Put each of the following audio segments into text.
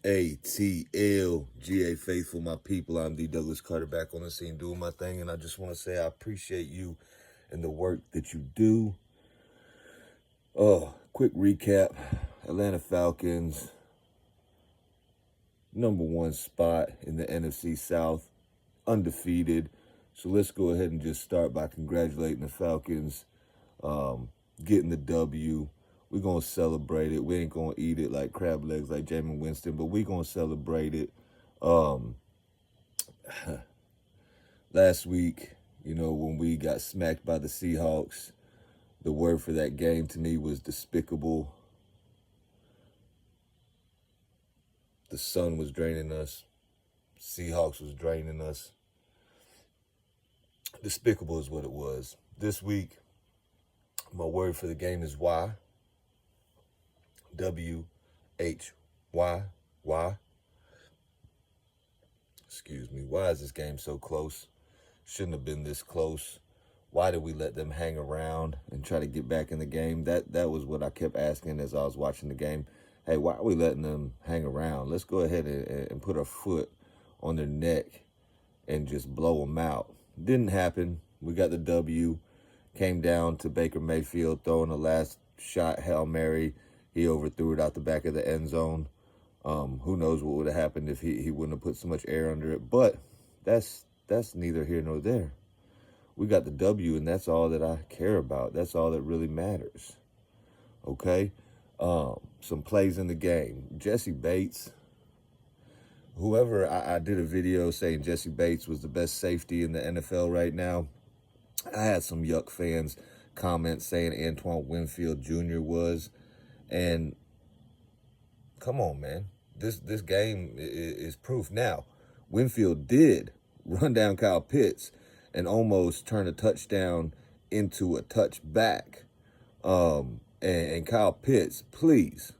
ATL.GA Faithful, my people. I'm D. Douglas Carter, back on the scene doing my thing, and I just want to say I appreciate you and the work that you do. Quick recap. Atlanta Falcons, #1 spot in the NFC South, undefeated. So let's go ahead and just start by congratulating the Falcons, getting the W. We're going to celebrate it. We ain't going to eat it like crab legs like Jameis Winston, but we're going to celebrate it. Last week, when we got smacked by the Seahawks, the word for that game to me was despicable. The sun was draining us. Seahawks was draining us. Despicable is what it was. This week, my word for the game is why. W-H-Y. Why? Excuse me. Why is this game so close? Shouldn't have been this close. Why did we let them hang around and try to get back in the game? That was what I kept asking as I was watching the game. Hey, why are we letting them hang around? Let's go ahead and put our foot on their neck and just blow them out. Didn't happen. We got the W. Came down to Baker Mayfield throwing the last shot, Hail Mary. He overthrew it out the back of the end zone. Who knows what would have happened if he wouldn't have put so much air under it. But that's neither here nor there. We got the W, and that's all that I care about. That's all that really matters. Okay? Some plays in the game. Jesse Bates. I did a video saying Jesse Bates was the best safety in the NFL right now. I had some Yuck fans comment saying Antoine Winfield Jr. was. And come on, man. This game is proof. Now, Winfield did run down Kyle Pitts and almost turn a touchdown into a touchback. And Kyle Pitts, please.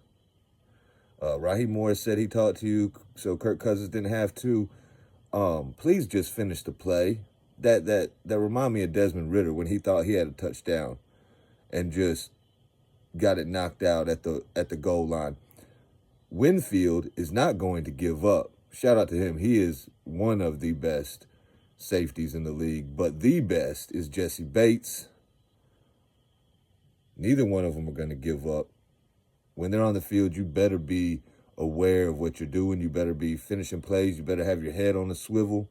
Raheem Morris said he talked to you, so Kirk Cousins didn't have to. Please just finish the play. That remind me of Desmond Ridder when he thought he had a touchdown and just got it knocked out at the goal line. Winfield is not going to give up. Shout out to him. He is one of the best safeties in the league, but the best is Jesse Bates. Neither one of them are going to give up. When they're on the field, you better be aware of what you're doing. You better be finishing plays. You better have your head on a swivel.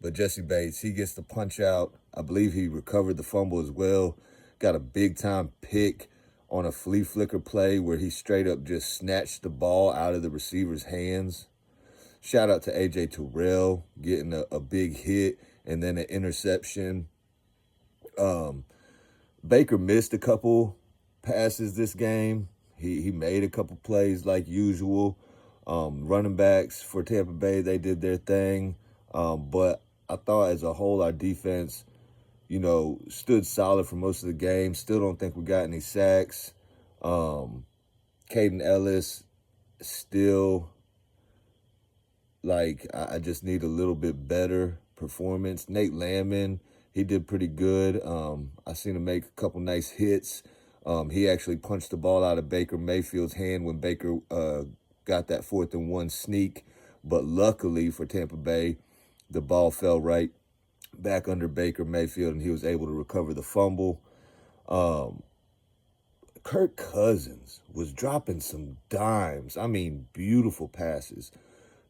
But Jesse Bates, he gets the punch out. I believe he recovered the fumble as well. Got a big-time pick on a flea flicker play where he straight up just snatched the ball out of the receiver's hands. Shout out to A.J. Terrell getting a big hit and then an interception. Baker missed a couple passes this game. He made a couple plays like usual. Running backs for Tampa Bay, they did their thing. But I thought as a whole our defense, stood solid for most of the game. Still don't think we got any sacks. Caden Ellis, still, I just need a little bit better performance. Nate Landman, he did pretty good. I seen him make a couple nice hits. He actually punched the ball out of Baker Mayfield's hand when Baker got that 4th and 1 sneak. But luckily for Tampa Bay, the ball fell right back under Baker Mayfield, and he was able to recover the fumble. Kirk Cousins was dropping some dimes. I mean, beautiful passes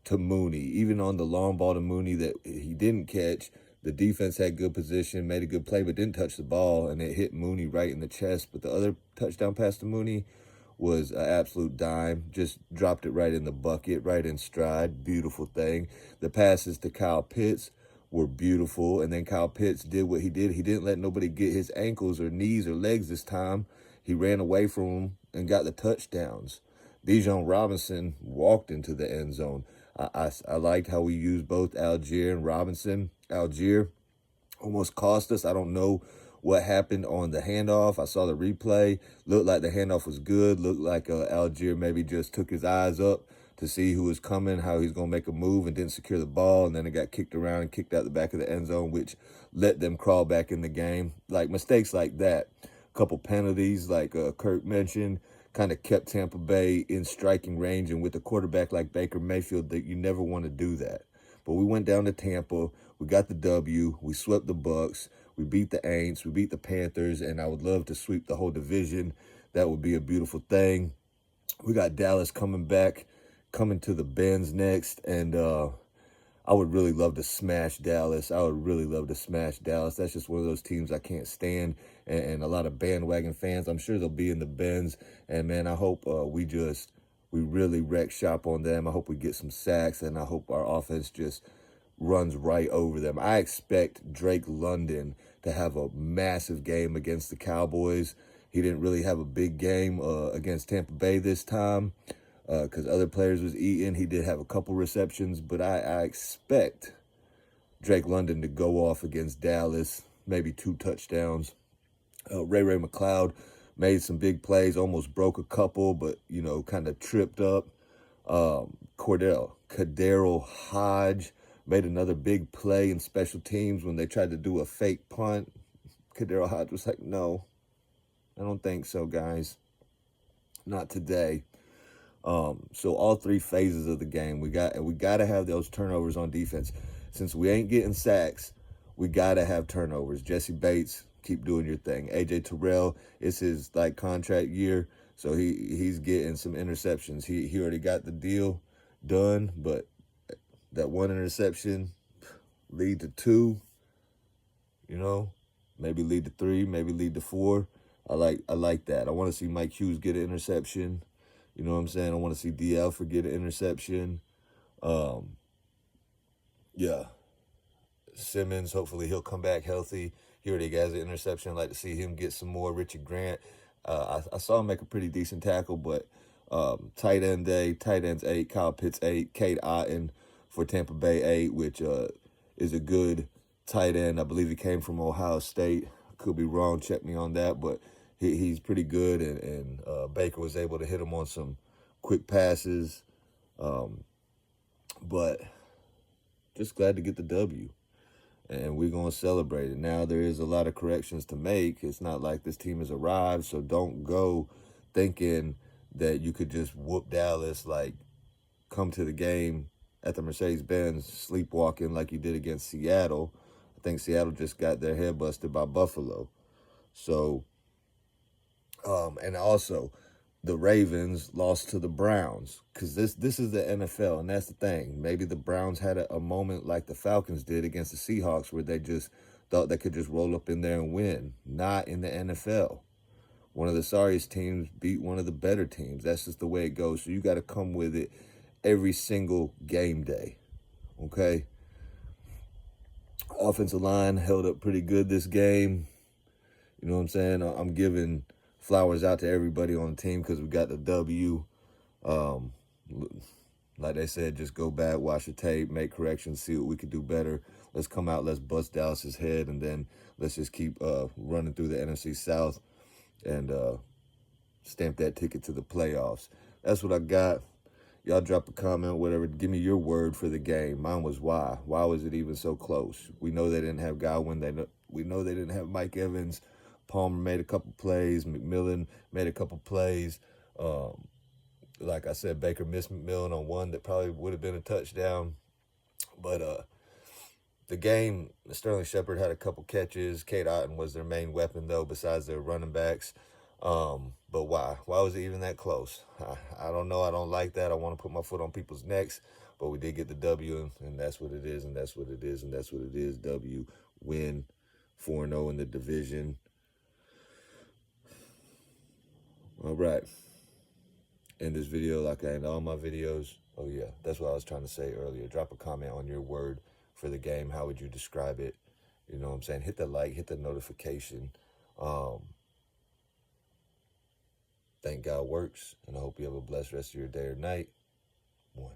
to Mooney. Even on the long ball to Mooney that he didn't catch, the defense had good position, made a good play, but didn't touch the ball, and it hit Mooney right in the chest. But the other touchdown pass to Mooney was an absolute dime. Just dropped it right in the bucket, right in stride. Beautiful thing. The passes to Kyle Pitts were beautiful, and then Kyle Pitts did what he did. He didn't let nobody get his ankles or knees or legs this time. He ran away from them and got the touchdowns. Bijan Robinson walked into the end zone. I liked how we used both Algier and Robinson. Algier almost cost us. I don't know what happened on the handoff. I saw the replay. Looked like the handoff was good. Looked like Algier maybe just took his eyes up to see who was coming, how he's going to make a move, and didn't secure the ball. And then it got kicked around and kicked out the back of the end zone, which let them crawl back in the game. Like mistakes like that. A couple penalties, like Kirk mentioned. kind of kept Tampa Bay in striking range. And with a quarterback like Baker Mayfield, that you never want to do that. But we went down to Tampa. We got the W. We swept the Bucks. We beat the Aints. We beat the Panthers. And I would love to sweep the whole division. That would be a beautiful thing. We got Dallas coming to the Benz next. And I would really love to smash Dallas. I would really love to smash Dallas. That's just one of those teams I can't stand. And a lot of bandwagon fans, I'm sure they'll be in the Benz. And, man, I hope we really wreck shop on them. I hope we get some sacks, and I hope our offense just runs right over them. I expect Drake London to have a massive game against the Cowboys. He didn't really have a big game against Tampa Bay this time because other players was eating. He did have a couple receptions, but I expect Drake London to go off against Dallas, maybe 2 touchdowns. Ray McLeod made some big plays, almost broke a couple, but, you know, kind of tripped up. Kadero Hodge made another big play in special teams when they tried to do a fake punt. Kadero Hodge was like, no, I don't think so, guys. Not today. So all 3 phases of the game, we got to have those turnovers on defense. Since we ain't getting sacks, we got to have turnovers. Jesse Bates, keep doing your thing. AJ Terrell, it's his contract year, so he's getting some interceptions. He already got the deal done, but that 1 interception lead to 2, you know, maybe lead to 3, maybe lead to 4. I like that. I want to see Mike Hughes get an interception. You know what I'm saying? I want to see DL get an interception. Yeah. Simmons, hopefully he'll come back healthy. He already has an interception. I'd like to see him get some more. Richard Grant, I saw him make a pretty decent tackle, but tight end day, tight ends 8, Kyle Pitts 8, Cade Otton for Tampa Bay 8, which is a good tight end. I believe he came from Ohio State. Could be wrong. Check me on that, but he's pretty good, and Baker was able to hit him on some quick passes. But just glad to get the W. And we're going to celebrate it. Now, there is a lot of corrections to make. It's not like this team has arrived, so don't go thinking that you could just whoop Dallas, like come to the game at the Mercedes-Benz sleepwalking like you did against Seattle. I think Seattle just got their head busted by Buffalo. So, and also, the Ravens lost to the Browns because this is the NFL, and that's the thing. Maybe the Browns had a moment like the Falcons did against the Seahawks where they just thought they could just roll up in there and win. Not in the NFL. One of the sorriest teams beat one of the better teams. That's just the way it goes. So you got to come with it every single game day, okay? Offensive line held up pretty good this game. You know what I'm saying? I'm giving flowers out to everybody on the team because we got the W. Like they said, just go back, watch the tape, make corrections, see what we could do better. Let's come out, let's bust Dallas's head, and then let's just keep running through the NFC South and stamp that ticket to the playoffs. That's what I got. Y'all drop a comment, whatever. Give me your word for the game. Mine was why. Why was it even so close? We know they didn't have Godwin. We know they didn't have Mike Evans. Palmer made a couple plays. McMillan made a couple plays. Like I said, Baker missed McMillan on one that probably would have been a touchdown. But the game, Sterling Shepard had a couple catches. Cade Otton was their main weapon, though, besides their running backs. But why? Why was it even that close? I don't know. I don't like that. I want to put my foot on people's necks. But we did get the W, and that's what it is, and that's what it is, and that's what it is. W, win, 4-0 in the division. All right. End this video like I end all my videos. Oh, yeah. That's what I was trying to say earlier. Drop a comment on your word for the game. How would you describe it? You know what I'm saying? Hit the like. Hit the notification. Thank God works. And I hope you have a blessed rest of your day or night. 1.